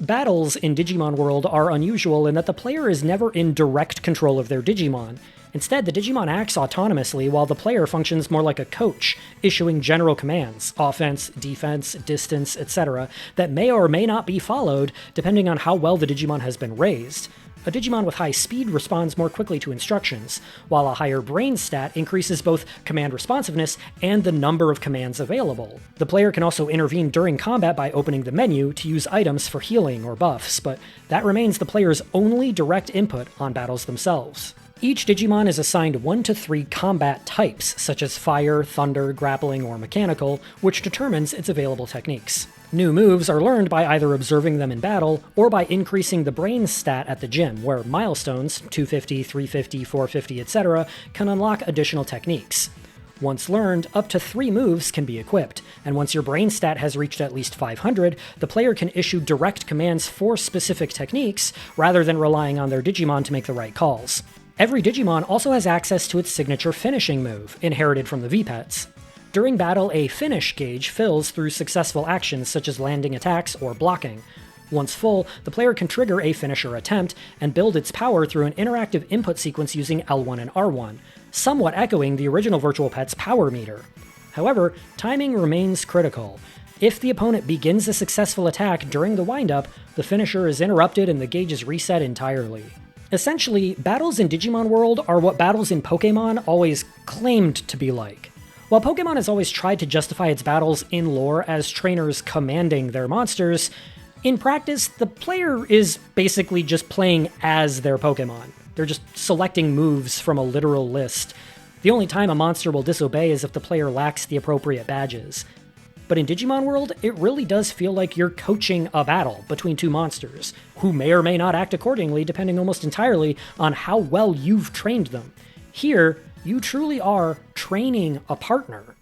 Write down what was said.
Battles in Digimon World are unusual in that the player is never in direct control of their Digimon. Instead, the Digimon acts autonomously while the player functions more like a coach, issuing general commands, offense, defense, distance, etc., that may or may not be followed depending on how well the Digimon has been raised. A Digimon with high speed responds more quickly to instructions, while a higher brain stat increases both command responsiveness and the number of commands available. The player can also intervene during combat by opening the menu to use items for healing or buffs, but that remains the player's only direct input on battles themselves. Each Digimon is assigned 1 to 3 combat types, such as fire, thunder, grappling, or mechanical, which determines its available techniques. New moves are learned by either observing them in battle, or by increasing the brain stat at the gym, where milestones, 250, 350, 450, etc., can unlock additional techniques. Once learned, up to 3 moves can be equipped, and once your brain stat has reached at least 500, the player can issue direct commands for specific techniques, rather than relying on their Digimon to make the right calls. Every Digimon also has access to its signature finishing move, inherited from the V-Pets. During battle, a finish gauge fills through successful actions such as landing attacks or blocking. Once full, the player can trigger a finisher attempt and build its power through an interactive input sequence using L1 and R1, somewhat echoing the original Virtual Pet's power meter. However, timing remains critical. If the opponent begins a successful attack during the windup, the finisher is interrupted and the gauge is reset entirely. Essentially, battles in Digimon World are what battles in Pokémon always claimed to be like. While Pokémon has always tried to justify its battles in lore as trainers commanding their monsters, in practice, the player is basically just playing as their Pokémon. They're just selecting moves from a literal list. The only time a monster will disobey is if the player lacks the appropriate badges. But in Digimon World, it really does feel like you're coaching a battle between 2 monsters, who may or may not act accordingly depending almost entirely on how well you've trained them. Here, you truly are training a partner.